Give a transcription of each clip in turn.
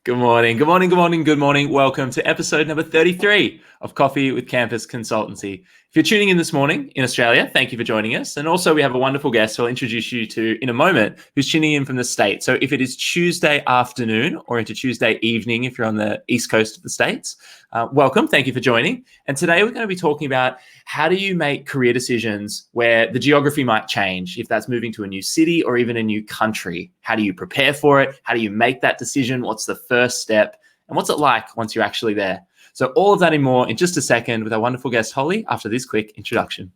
Good morning, good morning, good morning, good morning. Welcome to episode number 33 of Coffee with Campus Consultancy. If you're tuning in this morning in Australia, thank you for joining us. And also we have a wonderful guest who I'll introduce you to in a moment who's tuning in from the States. So if it is Tuesday afternoon or into Tuesday evening, if you're on the East Coast of the States, welcome. Thank you for joining. And today we're going to be talking about how do you make career decisions where the geography might change, if that's moving to a new city or even a new country. How do you prepare for it? How do you make that decision? What's the first step? And what's it like once you're actually there? So all of that and more in just a second with our wonderful guest, Holly, after this quick introduction.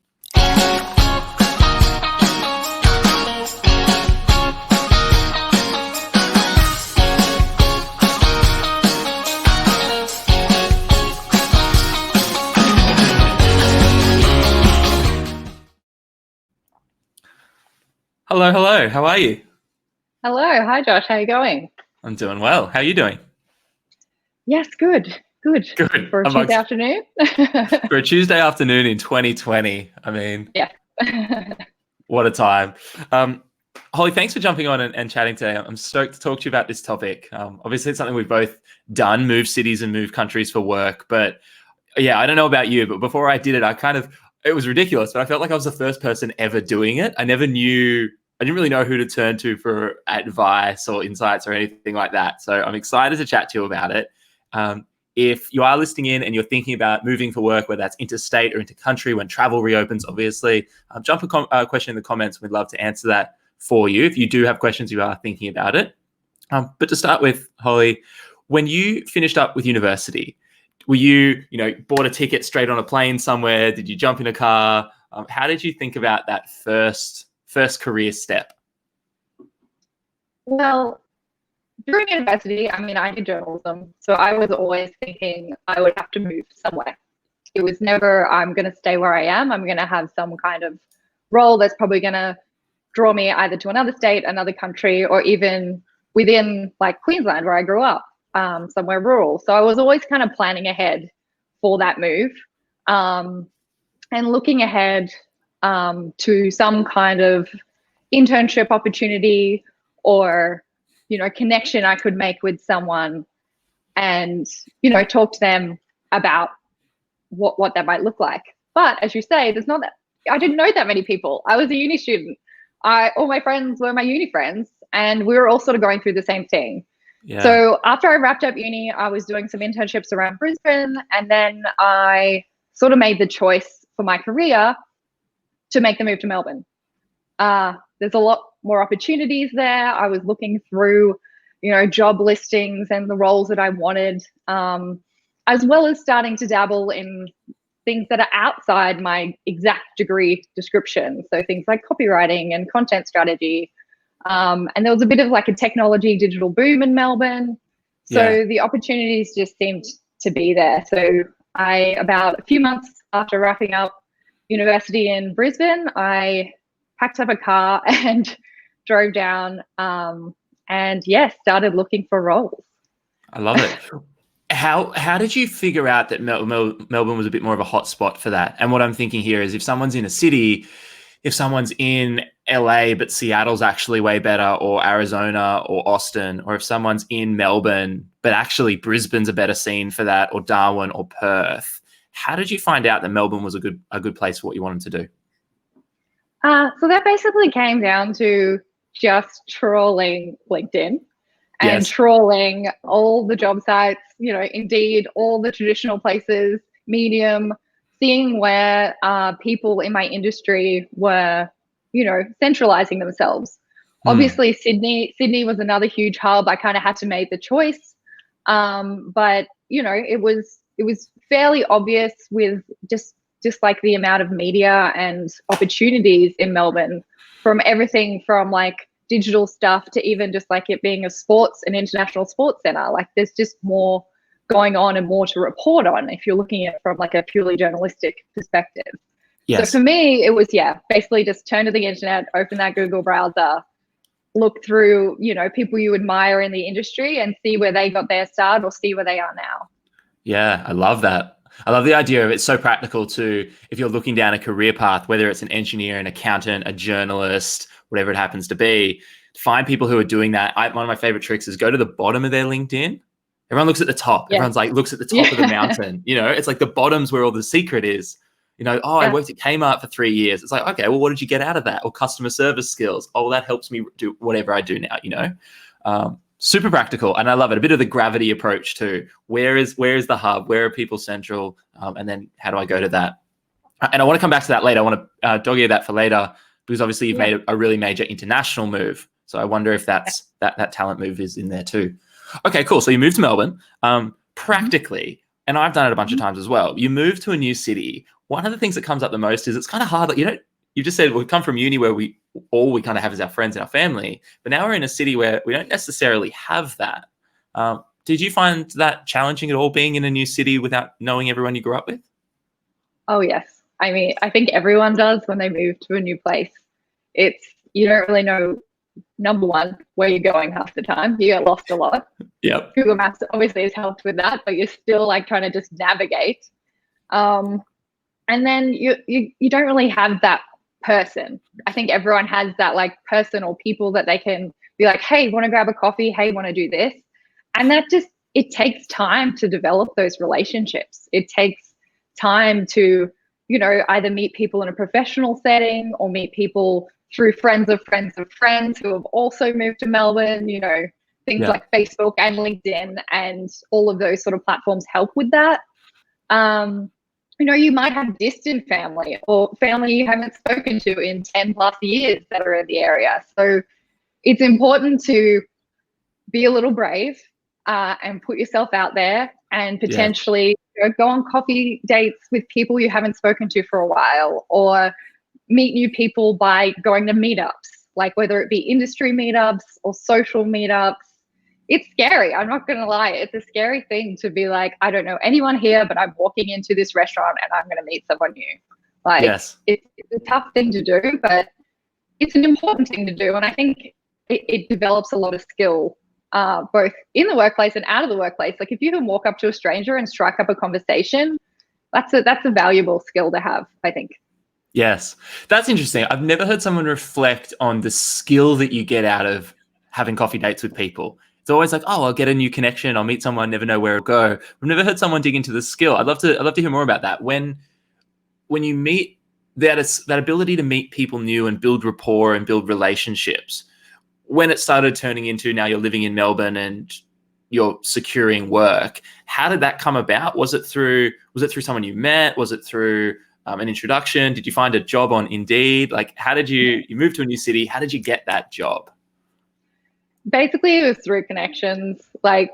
Hello, hello. How are you? Hello. Hi, Josh. How are you going? I'm doing well. How are you doing? Yes, good. Good. For a Tuesday afternoon. For a Tuesday afternoon in 2020. I mean, yeah. What a time. Holly, thanks for jumping on and chatting today. I'm stoked to talk to you about this topic. Obviously, it's something we've both done, move cities and move countries for work. But yeah, I don't know about you, but before I did it, it was ridiculous, but I felt like I was the first person ever doing it. I didn't really know who to turn to for advice or insights or anything like that. So I'm excited to chat to you about it. If you are listening in and you're thinking about moving for work, whether that's interstate or intercountry when travel reopens, obviously, jump a question in the comments. We'd love to answer that for you if you do have questions you are thinking about it. But to start with, Holly, when you finished up with university, were you bought a ticket straight on a plane somewhere? Did you jump in a car? How did you think about that first career step? Well, during university, I did journalism, so I was always thinking I would have to move somewhere. It was never, I'm going to stay where I am. I'm going to have some kind of role that's probably going to draw me either to another state, another country, or even within like Queensland, where I grew up, somewhere rural. So I was always kind of planning ahead for that move, and looking ahead to some kind of internship opportunity or connection I could make with someone and, talk to them about what that might look like. But as you say, I didn't know that many people. I was a uni student. All my friends were my uni friends and we were all sort of going through the same thing. Yeah. So after I wrapped up uni, I was doing some internships around Brisbane, and then I sort of made the choice for my career to make the move to Melbourne. There's a lot more opportunities there. I was looking through, job listings and the roles that I wanted, as well as starting to dabble in things that are outside my exact degree description. So things like copywriting and content strategy. And there was a bit of like a technology digital boom in Melbourne. So the opportunities just seemed to be there. So about a few months after wrapping up university in Brisbane, I packed up a car and drove down and started looking for roles. I love it. How did you figure out that Melbourne was a bit more of a hot spot for that? And what I'm thinking here is if someone's in a city, if someone's in LA, but Seattle's actually way better, or Arizona or Austin, or if someone's in Melbourne, but actually Brisbane's a better scene for that, or Darwin or Perth. How did you find out that Melbourne was a good place for what you wanted to do? So that basically came down to just trawling LinkedIn and trawling all the job sites, Indeed, all the traditional places, Medium, seeing where people in my industry were, centralizing themselves. Obviously, Sydney was another huge hub. I kind of had to make the choice. But, it was fairly obvious with just like the amount of media and opportunities in Melbourne, from everything from like digital stuff to even just like it being an international sports center. Like there's just more going on and more to report on if you're looking at it from like a purely journalistic perspective. Yes. So for me, it was, basically just turn to the internet, open that Google browser, look through, people you admire in the industry and see where they got their start or see where they are now. Yeah, I love that. I love the idea of it's so practical to, if you're looking down a career path, whether it's an engineer, an accountant, a journalist, whatever it happens to be, find people who are doing that. One of my favorite tricks is go to the bottom of their LinkedIn Everyone looks at the top. Yeah. Everyone's like, looks at the top of the mountain. You know, it's like the bottom's where all the secret is. You know, oh, I worked at Kmart for 3 years. It's like, okay, well, what did you get out of that? Or customer service skills. Oh, that helps me do whatever I do now, you know. Super practical. And I love it. A bit of the gravity approach too. Where is the hub? Where are people central? And then how do I go to that? And I want to come back to that later. I want to dog ear that for later, because obviously you've made a really major international move. So I wonder if that's that talent move is in there too. Okay, cool. So you moved to Melbourne. Practically, and I've done it a bunch of times as well. You move to a new city. One of the things that comes up the most is it's kind of hard. Like, you just said we come from uni where we kind of have is our friends and our family, but now we're in a city where we don't necessarily have that. Did you find that challenging at all, being in a new city without knowing everyone you grew up with? Oh, yes. I mean, I think everyone does when they move to a new place. You don't really know, number one, where you're going half the time. You get lost a lot. Yep. Google Maps obviously has helped with that, but you're still like trying to just navigate. And then you don't really have that person. I think everyone has that like person or people that they can be like, hey, want to grab a coffee? Hey, want to do this? And that it takes time to develop those relationships. It takes time to, you know, either meet people in a professional setting or meet people through friends of friends of friends who have also moved to Melbourne. You know, things like Facebook and LinkedIn and all of those sort of platforms help with that. You know, you might have distant family or family you haven't spoken to in 10 plus years that are in the area. So it's important to be a little brave and put yourself out there and potentially go on coffee dates with people you haven't spoken to for a while, or meet new people by going to meetups, like whether it be industry meetups or social meetups. It's scary. I'm not going to lie. It's a scary thing to be like, I don't know anyone here, but I'm walking into this restaurant and I'm going to meet someone new. Like, it's a tough thing to do, but it's an important thing to do. And I think it develops a lot of skill, both in the workplace and out of the workplace. Like if you can walk up to a stranger and strike up a conversation, that's a valuable skill to have, I think. Yes, that's interesting. I've never heard someone reflect on the skill that you get out of having coffee dates with people. It's always like, oh, I'll get a new connection. I'll meet someone, never know where it'll go. I've never heard someone dig into the skill. I'd love to hear more about that. When you meet that ability to meet people new and build rapport and build relationships, when it started turning into now you're living in Melbourne and you're securing work, how did that come about? Was it through someone you met? Was it through an introduction? Did you find a job on Indeed? Like, how did you move to a new city? How did you get that job? Basically, it was through connections. Like,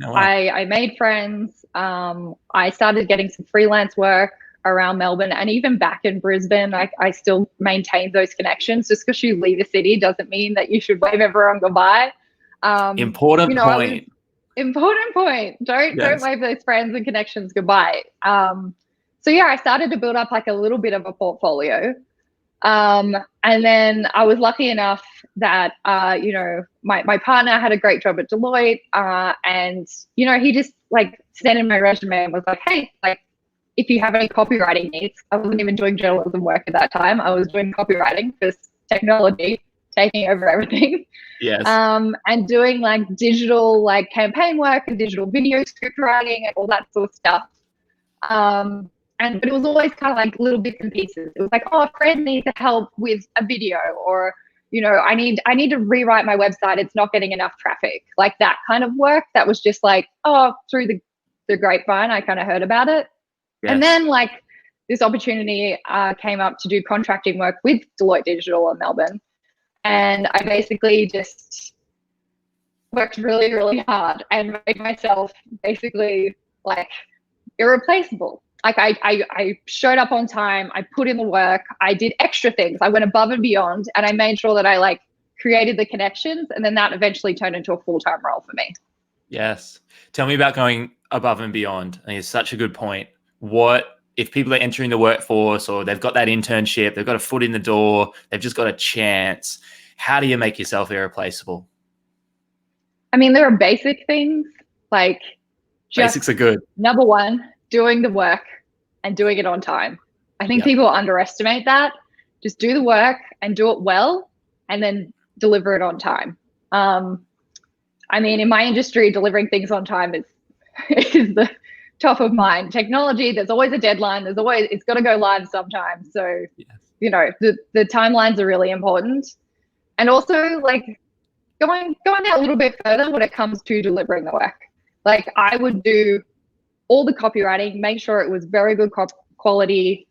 I made friends. I started getting some freelance work around Melbourne, and even back in Brisbane, I still maintained those connections. Just because you leave a city doesn't mean that you should wave everyone goodbye. Important point. Important point. Don't wave those friends and connections goodbye. So I started to build up like a little bit of a portfolio. And then I was lucky enough that, my partner had a great job at Deloitte. And, he just like sent in my resume and was like, hey, like, if you have any copywriting needs. I wasn't even doing journalism work at that time. I was doing copywriting because technology taking over everything. Yes. And doing like digital like campaign work and digital video script writing and all that sort of stuff. But it was always kind of like little bits and pieces. It was like, oh, a friend needs help with a video, or, I need to rewrite my website. It's not getting enough traffic, like that kind of work. That was just like, oh, through the grapevine, I kind of heard about it. Yes. And then like this opportunity came up to do contracting work with Deloitte Digital in Melbourne. And I basically just worked really, really hard and made myself basically like irreplaceable. Like I showed up on time, I put in the work, I did extra things, I went above and beyond, and I made sure that I like created the connections, and then that eventually turned into a full-time role for me. Yes. Tell me about going above and beyond. I think it's such a good point. What if people are entering the workforce, or they've got that internship, they've got a foot in the door, they've just got a chance? How do you make yourself irreplaceable? I mean, there are basic things like basics are good. Number one, doing the work and doing it on time. I think people underestimate that. Just do the work and do it well, and then deliver it on time. I mean, in my industry, delivering things on time is is the top of mind. Technology, there's always a deadline. It's got to go live sometime. So, the timelines are really important. And also, like, going out a little bit further when it comes to delivering the work. Like, I would do all the copywriting, make sure it was very good quality,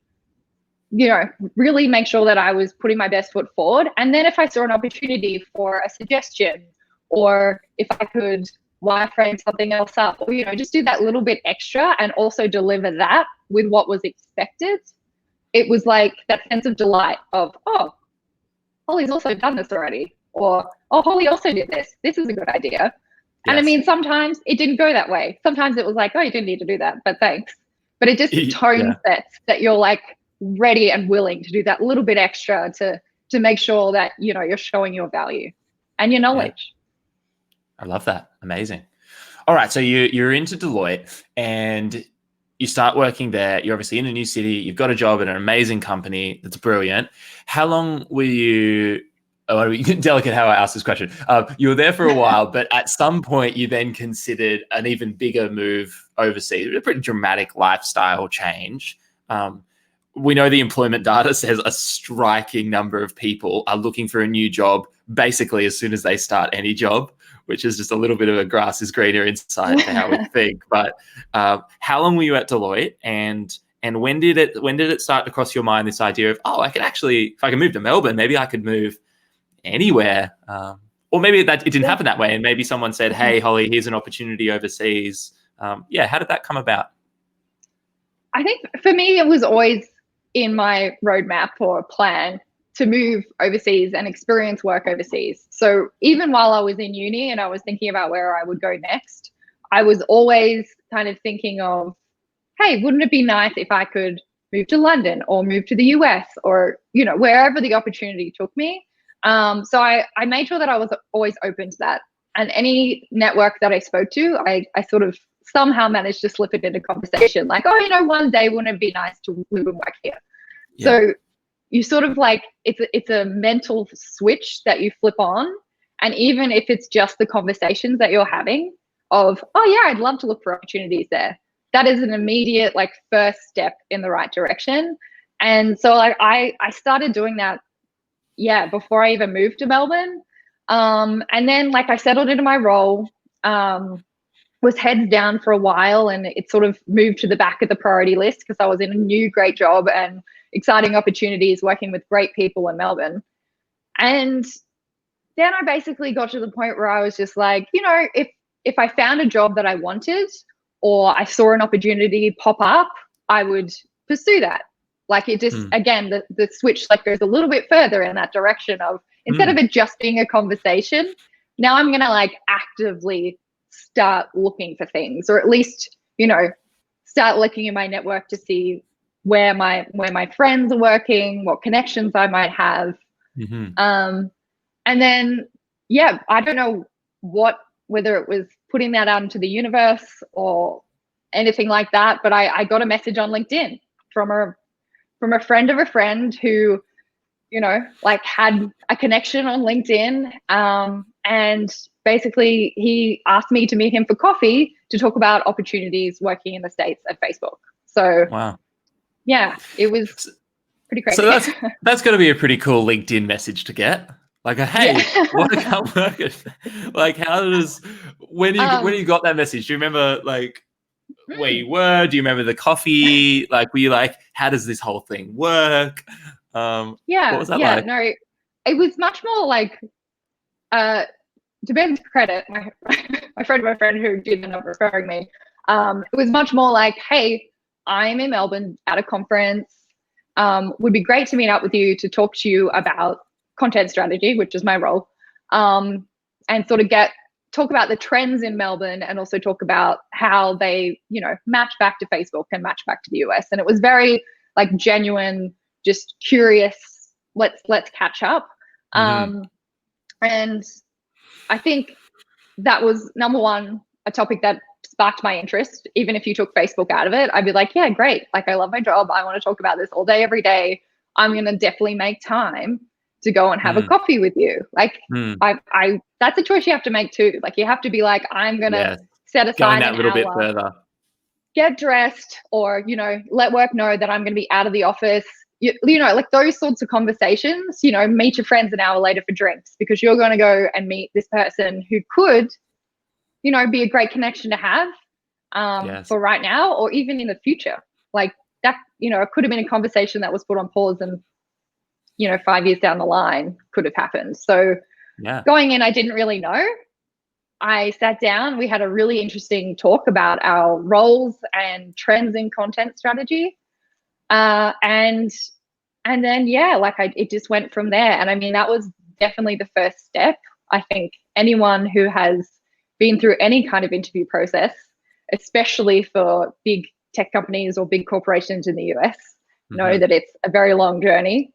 really make sure that I was putting my best foot forward. And then if I saw an opportunity for a suggestion, or if I could wireframe something else up, or, just do that little bit extra and also deliver that with what was expected, it was like that sense of delight of, oh, Holly's also done this already. Or, oh, Holly also did this. This is a good idea. Yes. And I mean, sometimes it didn't go that way. Sometimes it was like, oh, you didn't need to do that, but thanks. But it just tone sets that you're like ready and willing to do that little bit extra to make sure that, you're showing your value and your knowledge. Yeah. I love that. Amazing. All right. So you're into Deloitte and you start working there. You're obviously in a new city. You've got a job at an amazing company that's brilliant. How long were you... Oh, delicate how I asked this question. You were there for a while, but at some point you then considered an even bigger move overseas. It was a pretty dramatic lifestyle change. We know the employment data says a striking number of people are looking for a new job basically as soon as they start any job, which is just a little bit of a grass is greener insight to how we think. But how long were you at Deloitte, and when did it start to cross your mind, this idea of, oh, I could actually, if I can move to Melbourne, maybe I could move anywhere, or maybe that it didn't happen that way, and maybe someone said, hey, Holly, here's an opportunity overseas. How did that come about? I think for me, it was always in my roadmap or plan to move overseas and experience work overseas. So even while I was in uni and I was thinking about where I would go next, I was always kind of thinking of, hey, wouldn't it be nice if I could move to London or move to the US, or, wherever the opportunity took me. So I made sure that I was always open to that. And any network that I spoke to, I sort of somehow managed to slip it into conversation. Like, oh, one day wouldn't it be nice to live and work here? Yeah. So you sort of like, it's a mental switch that you flip on. And even if it's just the conversations that you're having of, oh yeah, I'd love to look for opportunities there, that is an immediate like first step in the right direction. And so like I started doing that before I even moved to Melbourne. And then like I settled into my role, was heads down for a while, and it sort of moved to the back of the priority list because I was in a new great job and exciting opportunities working with great people in Melbourne. And then I basically got to the point where I was just like, if I found a job that I wanted, or I saw an opportunity pop up, I would pursue that. Like it just, again, the switch like goes a little bit further in that direction of, instead of it just being a conversation, now I'm going to like actively start looking for things, or at least, start looking in my network to see where my friends are working, what connections I might have. And then, I don't know whether it was putting that out into the universe or anything like that, but I got a message on LinkedIn from a friend of a friend who, like had a connection on LinkedIn. And basically he asked me to meet him for coffee to talk about opportunities working in the States at Facebook. So wow. Yeah, it was pretty crazy. So that's got to be a pretty cool LinkedIn message to get. Like, hey, want to come work? Like, when you got that message? Do you remember like where you were? Do you remember the coffee? Like, were you like, how does this whole thing work? What was that like? No, it was much more like, to Ben's credit, my friend who did end up referring me, it was much more like, hey, I'm in Melbourne at a conference. Would be great to meet up with you to talk to you about content strategy, which is my role, and sort of talk about the trends in Melbourne, and also talk about how they, match back to Facebook and match back to the US. And it was very like genuine, just curious. Let's catch up. And I think that was number one, a topic that sparked my interest. Even if you took Facebook out of it, I'd be like, yeah, great. Like, I love my job. I want to talk about this all day, every day. I'm going to definitely make time to go and have a coffee with you. Like, I that's a choice you have to make too. Like, you have to be like, I'm going to set Going aside that an little bit hour, further. get dressed, or, you know, let work know that I'm going to be out of the office. You know, like those sorts of conversations, you know, meet your friends an hour later for drinks, because you're going to go and meet this person who could, you know, be a great connection to have Yes. for right now, or even in the future. Like that, you know, it could have been a conversation that was put on pause, and, you know, 5 years down the line could have happened. So Yeah. going in, I didn't really know. I sat down, we had a really interesting talk about our roles and trends in content strategy. And then, yeah, like it just went from there. And I mean, that was definitely the first step. I think anyone who has been through any kind of interview process, especially for big tech companies or big corporations in the US, know that it's a very long journey.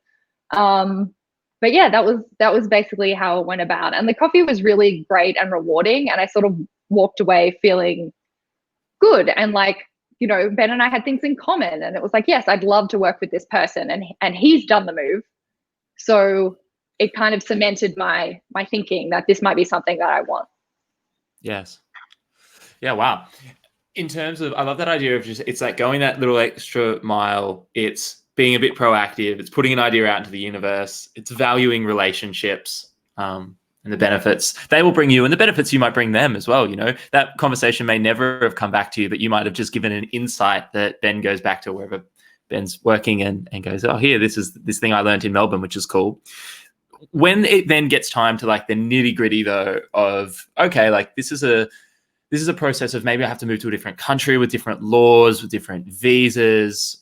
But yeah, that was basically how it went about. And the coffee was really great and rewarding. And I sort of walked away feeling good, and like, you know, Ben and I had things in common, and it was like, yes, I'd love to work with this person, and he's done the move. So it kind of cemented my thinking that this might be something that I want. Yes. Yeah. Wow. In terms of, I love that idea of just, it's like going that little extra mile. It's being a bit proactive. It's putting an idea out into the universe. It's valuing relationships, and the benefits they will bring you, and the benefits you might bring them as well. You know, that conversation may never have come back to you, but you might have just given an insight that Ben goes back to wherever Ben's working and goes, oh, here, this is this thing I learned in Melbourne, which is cool. When it then gets time to like the nitty gritty though of, okay, like this is a process of maybe I have to move to a different country with different laws, with different visas,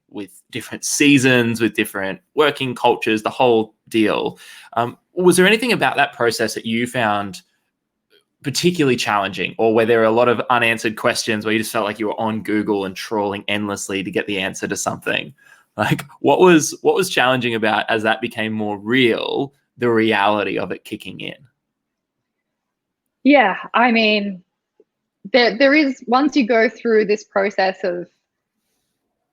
with different seasons, with different working cultures, the whole deal. Was there anything about that process that you found particularly challenging, or where there are a lot of unanswered questions where you just felt like you were on Google and trawling endlessly to get the answer to something? Like what was challenging about, as that became more real, the reality of it kicking in? Yeah, I mean, there is, once you go through this process of,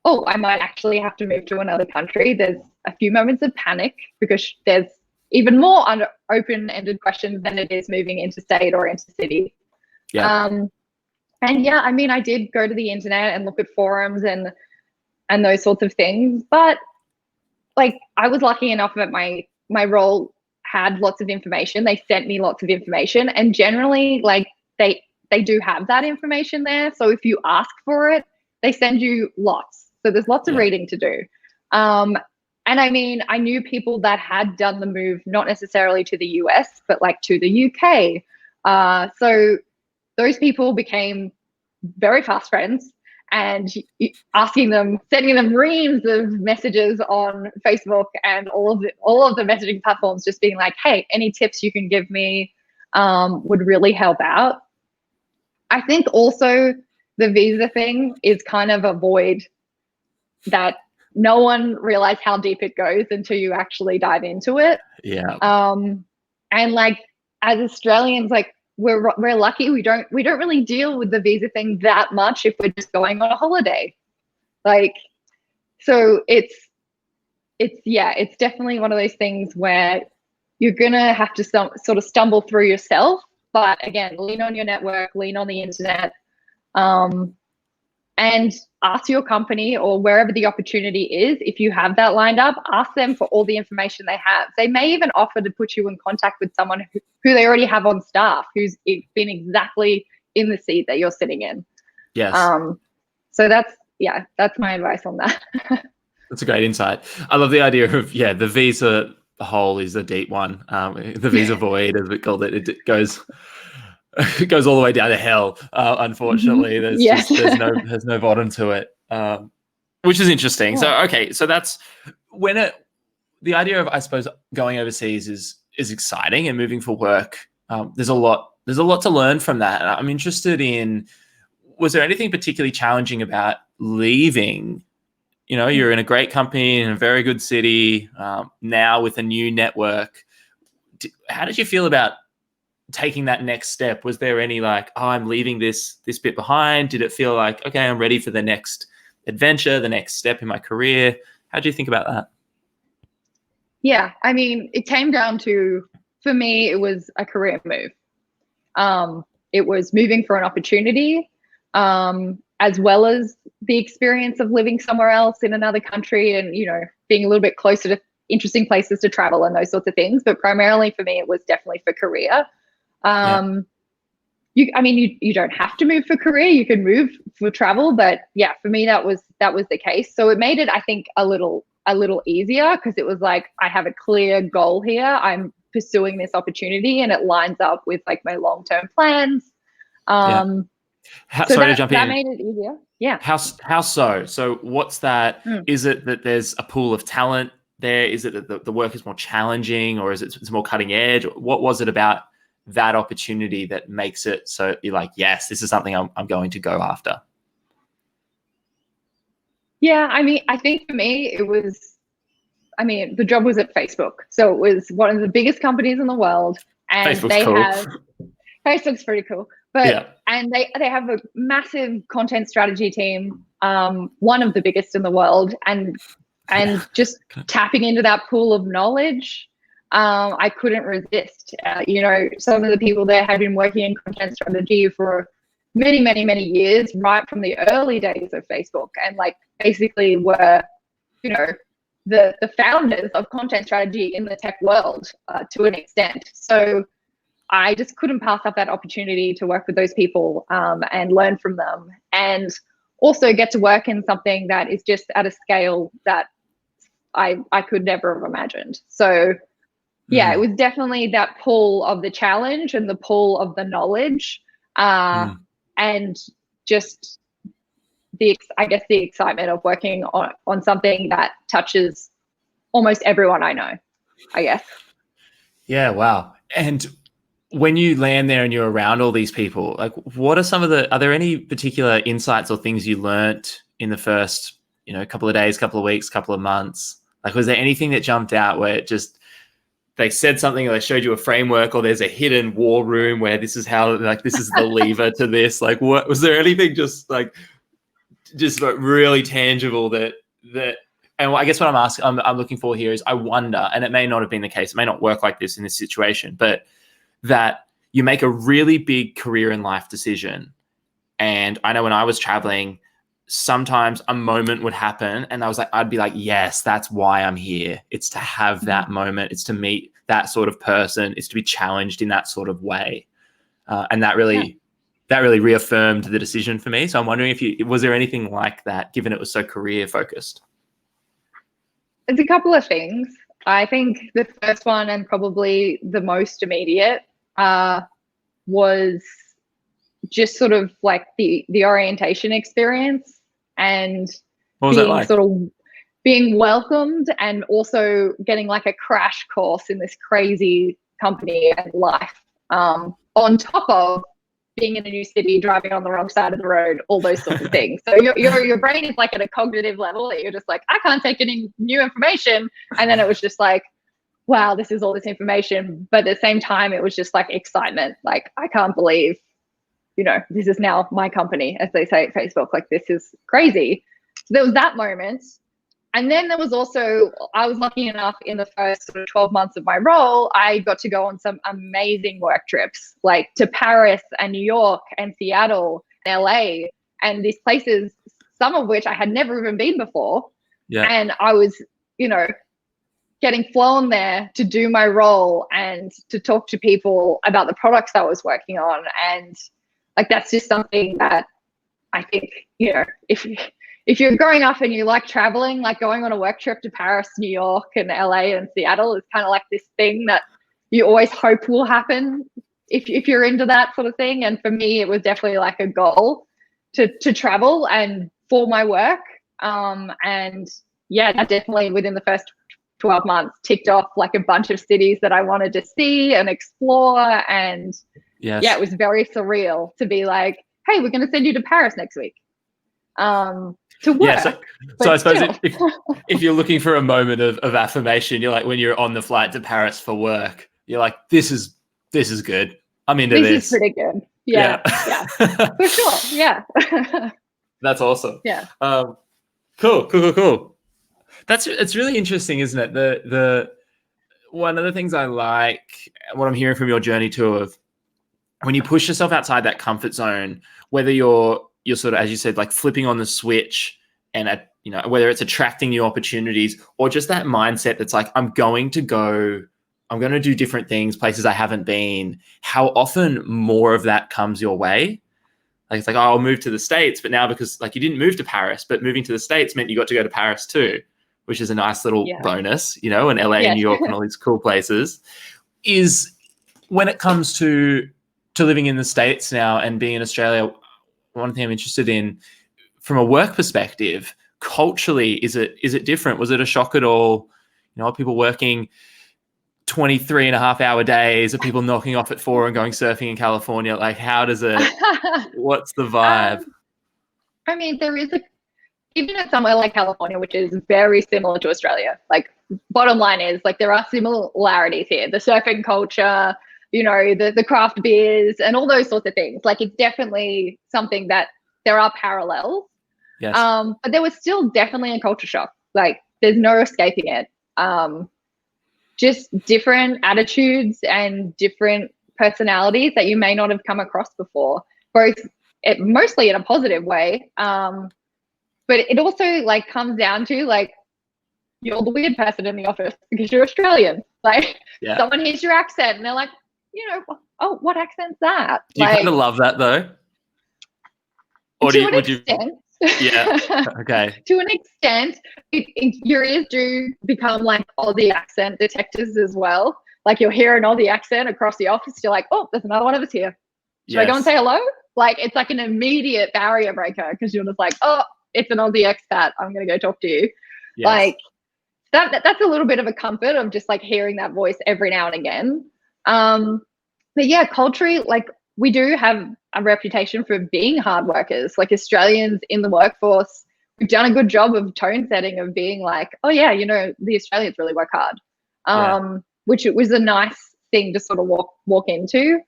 oh, I might actually have to move to another country, there's a few moments of panic, because there's even more open-ended questions than it is moving interstate or intercity. Yeah. And yeah, I mean, I did go to the internet and look at forums and those sorts of things, but like I was lucky enough that my role had lots of information. They sent me lots of information, and generally, like they do have that information there. So if you ask for it, they send you lots. So there's lots of reading to do. And I mean, I knew people that had done the move, not necessarily to the US, but like to the UK. So those people became very fast friends, and asking them, sending them reams of messages on Facebook and all of the messaging platforms, just being like, hey, any tips you can give me would really help out. I think also the visa thing is kind of a void that no one realized how deep it goes until you actually dive into it. Yeah. And like as Australians, like we're lucky we don't really deal with the visa thing that much if we're just going on a holiday. Like, so it's definitely one of those things where you're gonna have to sort of stumble through yourself. But again, lean on your network, lean on the internet, and ask your company or wherever the opportunity is. If you have that lined up, ask them for all the information they have. They may even offer to put you in contact with someone who they already have on staff, who's been exactly in the seat that you're sitting in. Yes. So that's my advice on that. That's a great insight. I love the idea of, the visa hole is a deep one. The visa void, as we called it, it goes all the way down to hell. Unfortunately, there's no bottom to it, which is interesting. So okay, so that's when the idea of, I suppose, going overseas is exciting and moving for work. There's a lot to learn from that. I'm interested in, was there anything particularly challenging about leaving? You know, you're in a great company in a very good city, now with a new network. How did you feel about taking that next step? Was there any like, oh, I'm leaving this bit behind? Did it feel like, okay, I'm ready for the next adventure, the next step in my career? How do you think about that? Yeah, I mean, it came down to, for me, it was a career move. it was moving for an opportunity, as well as the experience of living somewhere else in another country and, you know, being a little bit closer to interesting places to travel and those sorts of things. But primarily for me, it was definitely for career. You don't have to move for career. You can move for travel, but yeah, for me that was the case. So it made it, I think, a little easier, because it was like, I have a clear goal here. I'm pursuing this opportunity, and it lines up with like my long-term plans. Sorry to jump in. That made it easier. Yeah. How so? So what's that? Is it that there's a pool of talent there? Is it that the work is more challenging, or is it's more cutting edge? What was it about that opportunity that makes it so you're like, yes, this is something I'm going to go after? Yeah, I mean, I think for me, the job was at Facebook. So it was one of the biggest companies in the world. And Facebook's pretty cool. But yeah. And they have a massive content strategy team, one of the biggest in the world. And just tapping into that pool of knowledge, I couldn't resist. Some of the people there had been working in content strategy for many, many, many years, right from the early days of Facebook, and like basically were, the founders of content strategy in the tech world to an extent. So I just couldn't pass up that opportunity to work with those people and learn from them, and also get to work in something that is just at a scale that I could never have imagined. So yeah, it was definitely that pull of the challenge and the pull of the knowledge, and just the excitement of working on something that touches almost everyone I know, I guess. Yeah, wow. And when you land there and you're around all these people, like, what are are there any particular insights or things you learnt in the first, couple of days, couple of weeks, couple of months? Like, was there anything that jumped out where it just, they said something or they showed you a framework, or there's a hidden war room where this is how, like, this is the lever to this? Like, what was there anything just like really tangible that and I guess what I'm looking for here is, I wonder, and it may not have been the case, it may not work like this in this situation, but that you make a really big career and life decision. And I know when I was traveling, sometimes a moment would happen and I'd be like, yes, that's why I'm here. It's to have that moment. It's to meet that sort of person. It's to be challenged in that sort of way. And that really reaffirmed the decision for me. So I'm wondering was there anything like that, given it was so career focused? There's a couple of things. I think the first one, and probably the most immediate, was just sort of like the orientation experience, and being welcomed, and also getting like a crash course in this crazy company and life, on top of being in a new city, driving on the wrong side of the road, all those sorts of things. So your brain is like at a cognitive level that you're just like, I can't take any new information. And then it was just like, wow, this is all this information. But at the same time, it was just like excitement. Like, I can't believe, this is now my company, as they say at Facebook. Like, this is crazy. So there was that moment. And then there was also, I was lucky enough in the first sort of 12 months of my role, I got to go on some amazing work trips, like to Paris and New York and Seattle and LA, and these places, some of which I had never even been before. Yeah. And I was, getting flown there to do my role and to talk to people about the products I was working on. And like, that's just something that I think, if you're growing up and you like traveling, like going on a work trip to Paris, New York, and LA and Seattle is kind of like this thing that you always hope will happen if you're into that sort of thing. And for me, it was definitely like a goal to travel and for my work. And yeah, that definitely within the first 12 months ticked off like a bunch of cities that I wanted to see and explore. And yes. Yeah, it was very surreal to be like, hey, we're going to send you to Paris next week. To work. Yeah, so I suppose if you're looking for a moment of affirmation, you're like, when you're on the flight to Paris for work, you're like, this is good. I'm into this. This is pretty good. Yeah. For sure. Yeah. That's awesome. Yeah. Cool. It's really interesting, isn't it? The one of the things I like, what I'm hearing from your journey too, of when you push yourself outside that comfort zone, whether you're sort of, as you said, like flipping on the switch and whether it's attracting new opportunities or just that mindset that's like, I'm going to do different things, places I haven't been. How often more of that comes your way? Like, it's like, oh, I'll move to the States, but now because like you didn't move to Paris, but moving to the States meant you got to go to Paris too, which is a nice little bonus, and LA and New York and all these cool places. Is when it comes to living in the States now and being in Australia, one thing I'm interested in from a work perspective, culturally, is it different? Was it a shock at all? Are people working 23.5-hour days? Are people knocking off at 4 and going surfing in California? Like, how does it, what's the vibe? I mean, there is even in somewhere like California, which is very similar to Australia, like bottom line is like there are similarities here. The surfing culture, the craft beers and all those sorts of things. Like it's definitely something that there are parallels. Yes. But there was still definitely a culture shock. Like there's no escaping it. Just different attitudes and different personalities that you may not have come across before, mostly in a positive way. But it also like comes down to like, you're the weird person in the office because you're Australian. Like someone hears your accent and they're like, oh, what accent's that? Do you kind of love that though? Or would you? Yeah. Okay. To an extent, your ears do become like Aussie accent detectors as well. Like you'll hear an Aussie accent across the office. You're like, oh, there's another one of us here. Should I go and say hello? Like it's like an immediate barrier breaker because you're just like, oh, it's an Aussie expat. I'm going to go talk to you. Yes. Like that's a little bit of a comfort of just like hearing that voice every now and again. But yeah, culturally, like we do have a reputation for being hard workers. Like Australians in the workforce, we've done a good job of tone setting of being like, oh yeah, the Australians really work hard, which it was a nice thing to sort of walk into.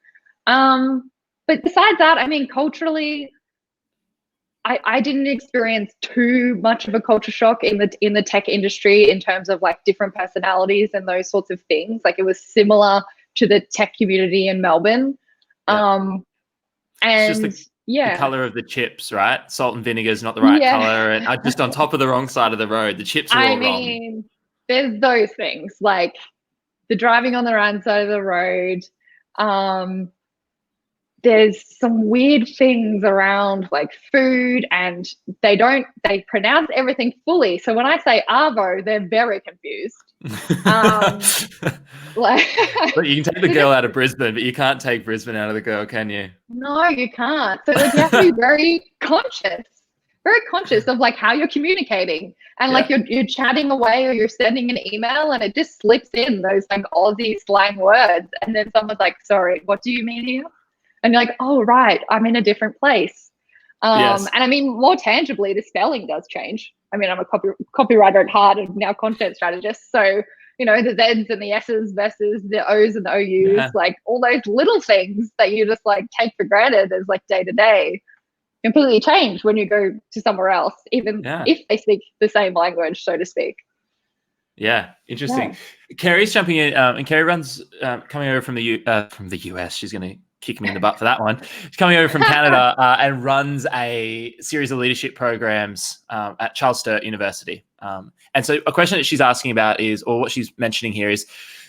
But besides that, I mean, culturally, I didn't experience too much of a culture shock in the tech industry in terms of like different personalities and those sorts of things. Like it was similar to the tech community in Melbourne. And it's just the color of the chips, right? Salt and vinegar is not the right color, and just on top of the wrong side of the road. The chips are all wrong. There's those things like the driving on the wrong side of the road. There's some weird things around like food, and they pronounce everything fully. So when I say Arvo, they're very confused. But you can take the girl out of Brisbane, but you can't take Brisbane out of the girl, can you? No, you can't. So like, you have to be very conscious of like how you're communicating, and like you're chatting away or you're sending an email and it just slips in those like Aussie slang words, and then someone's like, sorry, what do you mean here? And you're like, oh, right, I'm in a different place. And I mean, more tangibly, the spelling does change. I mean, I'm a copywriter at heart and now content strategist. So, the Z's and the S's versus the O's and the O's, like all those little things that you just like take for granted as like day to day completely change when you go to somewhere else, even if they speak the same language, so to speak. Yeah, interesting. Yeah. Kerry's jumping in, and Kerry runs coming over from the US. She's going to kick me in the butt for that one. She's coming over from Canada and runs a series of leadership programs at Charles Sturt University. And so a question that she's asking about is, or what she's mentioning here is,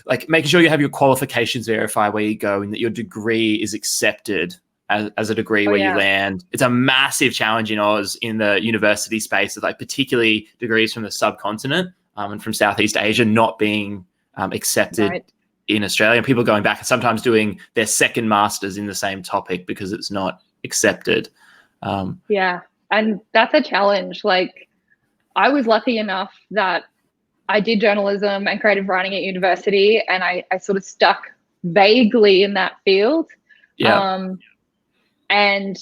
like making sure you have your qualifications verified where you go and that your degree is accepted as a degree where you land. It's a massive challenge in Oz in the university space, like particularly degrees from the subcontinent and from Southeast Asia not being accepted in Australia, and people going back and sometimes doing their second masters in the same topic because it's not accepted. And that's a challenge. Like I was lucky enough that I did journalism and creative writing at university, and I sort of stuck vaguely in that field. And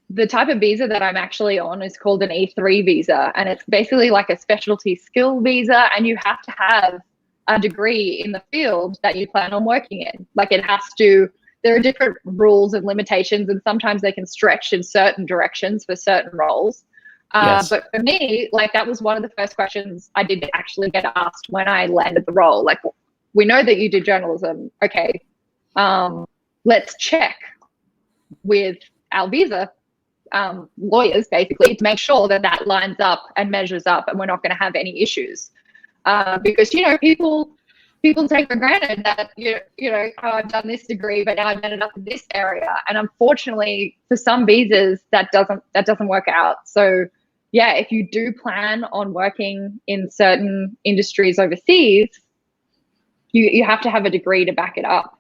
the type of visa that I'm actually on is called an E3 visa, and it's basically like a specialty skill visa, and you have to have a degree in the field that you plan on working in. Like there are different rules and limitations, and sometimes they can stretch in certain directions for certain roles. But for me, like that was one of the first questions I did actually get asked when I landed the role. Like, we know that you do journalism. Okay, let's check. with our visa lawyers, basically, to make sure that that lines up and measures up, and we're not going to have any issues. Because people take for granted that oh, I've done this degree, but now I've ended up in this area, and unfortunately, for some visas, that doesn't work out. So, yeah, if you do plan on working in certain industries overseas, you have to have a degree to back it up.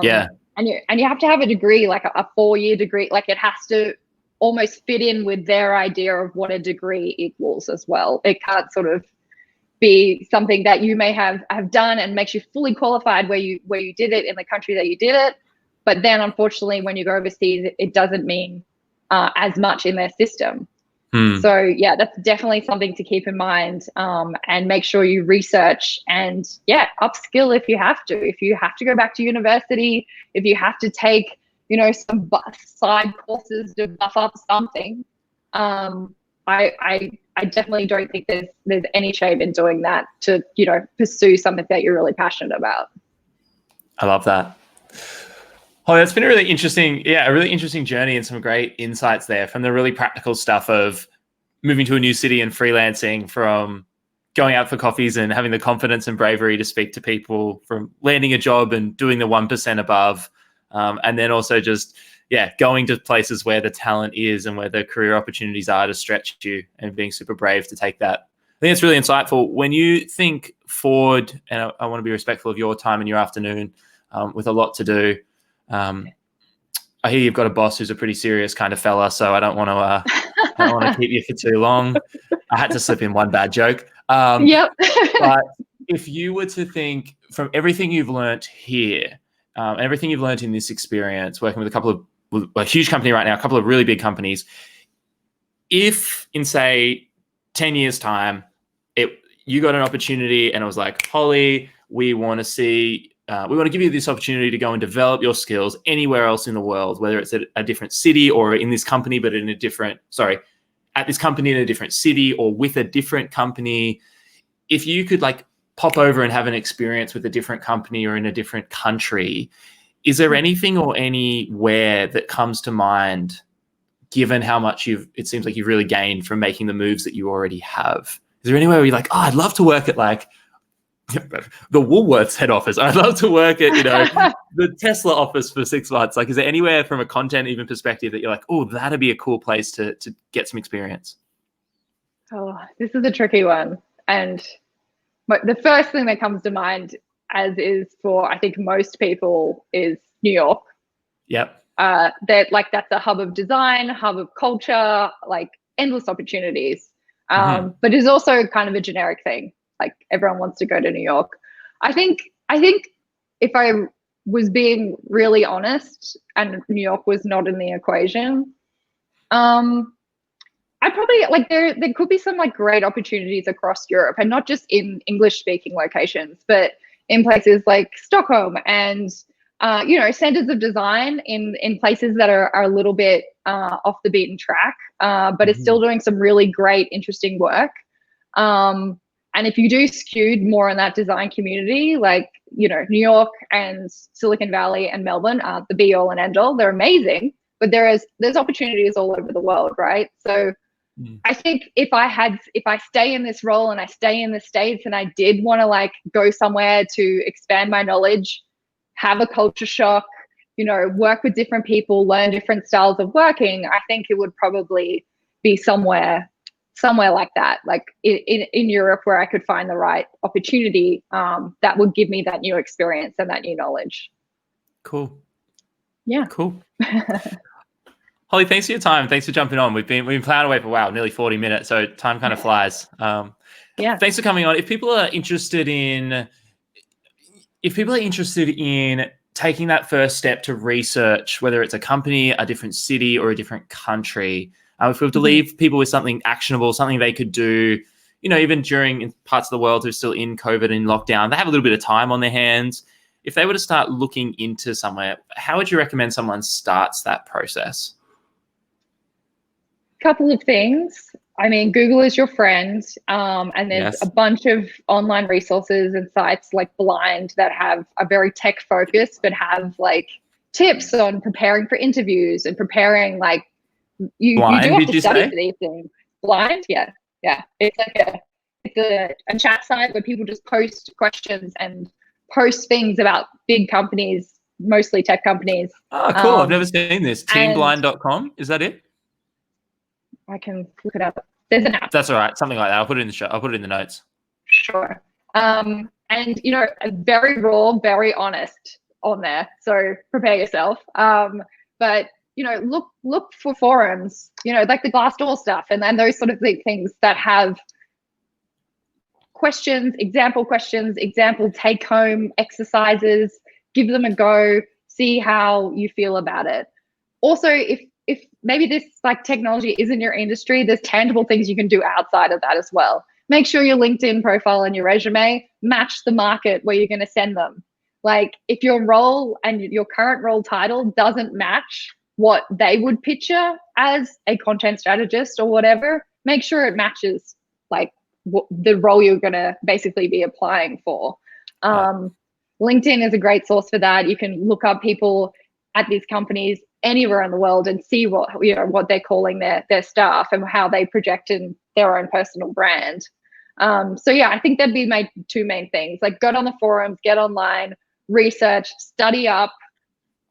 Yeah. And you have to have a degree, like a 4-year degree. Like, it has to almost fit in with their idea of what a degree equals as well. It can't sort of be something that you may have done and makes you fully qualified where you did it in the country that you did it, but then unfortunately when you go overseas, it doesn't mean as much in their system. So yeah, that's definitely something to keep in mind, and make sure you research and upskill if you have to. If you have to go back to university, if you have to take some side courses to buff up something, I definitely don't think there's any shame in doing that to pursue something that you're really passionate about. I love that. Oh, that's been a really interesting journey and some great insights there, from the really practical stuff of moving to a new city and freelancing, from going out for coffees and having the confidence and bravery to speak to people, from landing a job and doing the 1% above, and then also just going to places where the talent is and where the career opportunities are to stretch you, and being super brave to take that. I think it's really insightful. When you think forward, and I want to be respectful of your time and your afternoon with a lot to do. I hear you've got a boss who's a pretty serious kind of fella, so I don't want to keep you for too long. I had to slip in one bad joke. Yep. But if you were to think, from everything you've learned here, everything you've learned in this experience, working with a huge company right now, a couple of really big companies, if in, say, 10 years' time, you got an opportunity and it was like, Holly, we want to give you this opportunity to go and develop your skills anywhere else in the world, whether it's at a different city or in this company, but at this company in a different city or with a different company. If you could pop over and have an experience with a different company or in a different country, is there anything or anywhere that comes to mind, given how much it seems like you've really gained from making the moves that you already have? Is there anywhere where you're like, oh, I'd love to work at the Woolworths head office? I'd love to work at, the Tesla office for 6 months. Is there anywhere from a content even perspective that you're like, oh, that'd be a cool place to get some experience? Oh, this is a tricky one. And the first thing that comes to mind, as is for I think most people, is New York. Yep. That's a hub of design, hub of culture, endless opportunities. But it's also kind of a generic thing. Everyone wants to go to New York. I think if I was being really honest and New York was not in the equation, I probably there could be some great opportunities across Europe, and not just in English speaking locations, but in places like Stockholm and centers of design in places that are a little bit off the beaten track, but is still doing some really great, interesting work. And if you do skewed more in that design community, New York and Silicon Valley and Melbourne aren't the be all and end all. They're amazing, but there's opportunities all over the world, right? So I think if I stay in this role and I stay in the States and I did want to go somewhere to expand my knowledge, have a culture shock, work with different people, learn different styles of working, I think it would probably be somewhere like that, in Europe, where I could find the right opportunity that would give me that new experience and that new knowledge. Cool. Yeah. Cool. Holly, thanks for your time. Thanks for jumping on. We've been plowing away for nearly 40 minutes, so time kind of flies. Yeah. Thanks for coming on. If people are interested in taking that first step to research, whether it's a company, a different city, or a different country, if we were to leave people with something actionable, something they could do, even during parts of the world who are still in COVID and lockdown, they have a little bit of time on their hands. If they were to start looking into somewhere, how would you recommend someone starts that process? Couple of things. I mean, Google is your friend, and there's a bunch of online resources and sites like Blind that are very tech focused, but have tips on preparing for interviews and preparing, like, you Blind, do have did to you study say? for these things. Blind, yeah, yeah. It's like a chat site where people just post questions and post things about big companies, mostly tech companies. Oh, cool. I've never seen this. And Teamblind.com. Is that it? I can look it up. There's an app. That's all right. Something like that. I'll put it in the show. I'll put it in the notes. Sure. And very raw, very honest on there. So prepare yourself. But look for forums, like the Glassdoor stuff, and then those sort of things that have questions, example take-home exercises. Give them a go. See how you feel about it. Also, if maybe this like technology isn't your industry, there's tangible things you can do outside of that as well. Make sure your LinkedIn profile and your resume match the market where you're going to send them. Like, if your role and your current role title doesn't match what they would picture as a content strategist or whatever, make sure it matches like the role you're going to basically be applying for. LinkedIn is a great source for that. You can look up people at these companies anywhere in the world and see what they're calling their staff and how they project in their own personal brand. So yeah, I think that'd be my two main things. Like, get on the forums, get online, research, study up.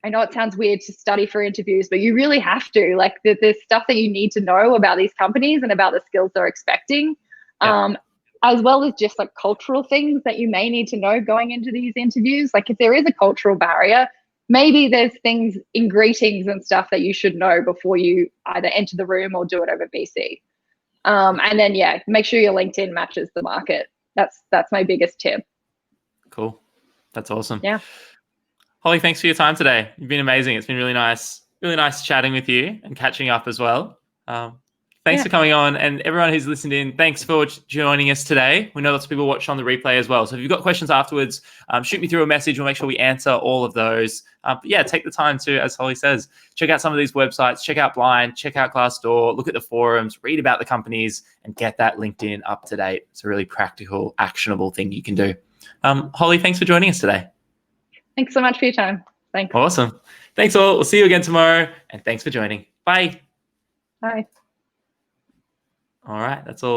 I know it sounds weird to study for interviews, but you really have to. Like, there's stuff that you need to know about these companies and about the skills they're expecting. Yeah. As well as just like cultural things that you may need to know going into these interviews. Like, if there is a cultural barrier, maybe there's things in greetings and stuff that you should know before you either enter the room or do it over VC. And then, yeah, make sure your LinkedIn matches the market. That's my biggest tip. Cool. That's awesome. Yeah. Holly, thanks for your time today. You've been amazing. It's been really nice chatting with you and catching up as well. Thanks for coming on, and everyone who's listened in, thanks for joining us today. We know lots of people watch on the replay as well. So if you've got questions afterwards, shoot me through a message. We'll make sure we answer all of those. But yeah, take the time to, as Holly says, check out some of these websites, check out Blind, check out Glassdoor, look at the forums, read about the companies, and get that LinkedIn up to date. It's a really practical, actionable thing you can do. Holly, thanks for joining us today. Thanks so much for your time. Thanks. Awesome. Thanks all. We'll see you again tomorrow, and thanks for joining. Bye. Bye. All right, that's all.